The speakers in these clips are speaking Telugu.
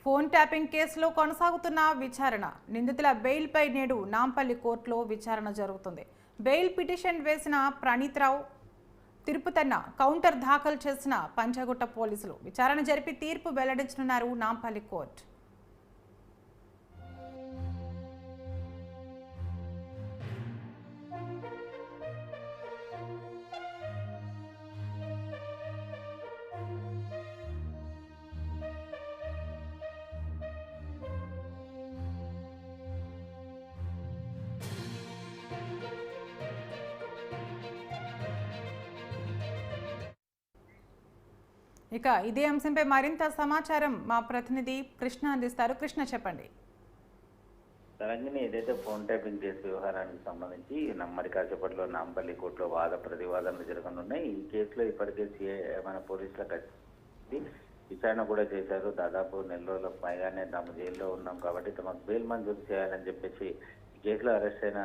ఫోన్ ట్యాపింగ్ కేసులో కొనసాగుతున్న విచారణ. నిందితుల బెయిల్పై నేడు నాంపల్లి కోర్టులో విచారణ జరుగుతుంది. బెయిల్ పిటిషన్ వేసిన ప్రణీత్రావు, తిరుపతన్న కౌంటర్ దాఖలు చేసిన పంచగుట్ట పోలీసులు విచారణ జరిపి తీర్పు వెల్లడించనున్నారు నాంపల్లి కోర్టు. ఇక ఇదే అంశంపై మరింత సమాచారం మా ప్రతినిధి కృష్ణ అందిస్తారు. కృష్ణ, చెప్పండి. తరంగిణి, ఏదైతే ఫోన్ ట్యాపింగ్ కేసు వ్యవహారానికి సంబంధించి మరి కాసేపట్లో నాంపల్లి కోర్టులో వాద ప్రతివాదనలు జరగనున్నాయి. ఈ కేసులో ఇప్పటికే మన పోలీసులకు విచారణ కూడా చేశారు. దాదాపు నెల రోజులకు పైగానే తాము జైల్లో ఉన్నాం కాబట్టి తమకు బెయిల్ మంజూరు చేయాలని చెప్పేసి ఈ కేసులో అరెస్ట్ అయిన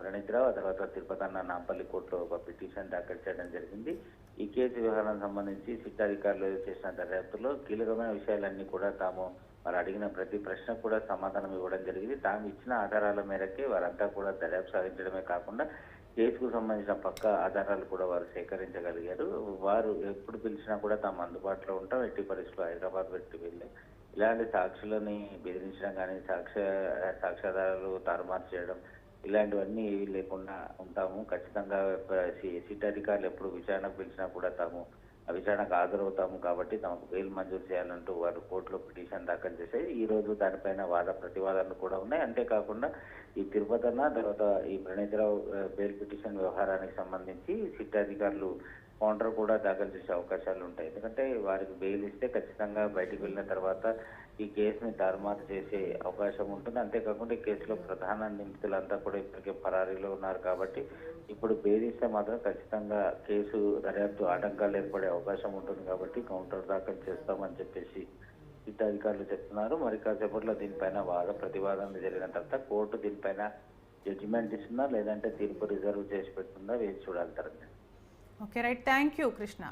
ప్రణీత్రావు, ఆ తర్వాత తిరుపతన్న నాంపల్లి కోర్టులో ఒక పిటిషన్ దాఖలు చేయడం జరిగింది. ఈ కేసు వ్యవహారానికి సంబంధించి సిట్ అధికారులు చేసిన దర్యాప్తులో కీలకమైన విషయాలన్నీ కూడా తాము వారు అడిగిన ప్రతి ప్రశ్నకు కూడా సమాధానం ఇవ్వడం జరిగింది. తాము ఇచ్చిన ఆధారాల మేరకే వారంతా కూడా దర్యాప్తు సాగించడమే కాకుండా కేసుకు సంబంధించిన పక్క ఆధారాలు కూడా వారు సేకరించగలిగారు. వారు ఎప్పుడు పిలిచినా కూడా తాము అందుబాటులో ఉంటాం, ఎట్టి పరిస్థితుల్లో హైదరాబాద్ పెట్టి వెళ్ళి ఇలాంటి సాక్షులని బెదిరించడం కానీ సాక్ష్యాధారాలు తారుమారు చేయడం ఇలాంటివన్నీ లేకుండా ఉంటాము. ఖచ్చితంగా సిట్ అధికారులు ఎప్పుడు విచారణకు పిలిచినా కూడా తాము ఆ విచారణకు హాజరవుతాము కాబట్టి తమకు బెయిల్ మంజూరు చేయాలంటూ వారు కోర్టులో పిటిషన్ దాఖలు చేశారు. ఈ రోజు దానిపైన వాద ప్రతివాదనలు కూడా ఉన్నాయి. అంతేకాకుండా ఈ తిరుపతన్న తర్వాత ఈ ప్రణీత్రావు బెయిల్ పిటిషన్ వ్యవహారానికి సంబంధించి సిట్ అధికారులు కౌంటర్ కూడా దాఖలు చేసే అవకాశాలు ఉంటాయి. ఎందుకంటే వారికి బెయిల్ ఇస్తే ఖచ్చితంగా బయటకు వెళ్ళిన తర్వాత ఈ కేసుని తారుమారు చేసే అవకాశం ఉంటుంది. అంతేకాకుండా ఈ కేసులో ప్రధాన నిందితులంతా కూడా ఇప్పటికే పరారీలో ఉన్నారు కాబట్టి ఇప్పుడు బెయిల్ ఇస్తే మాత్రం ఖచ్చితంగా కేసు దర్యాప్తు ఆటంకాలు ఏర్పడే అవకాశం ఉంటుంది కాబట్టి కౌంటర్ దాఖలు చేస్తామని చెప్పేసి సిట్ అధికారులు చెప్తున్నారు. మరి కాసేపట్లో దీనిపైన వాద ప్రతివాదనలు జరిగిన తర్వాత కోర్టు దీనిపైన జడ్జిమెంట్ ఇస్తుందా లేదంటే తీర్పు రిజర్వ్ చేసి పెడుతుందా వేచి చూడాలి. Okay, right. Thank you, Krishna.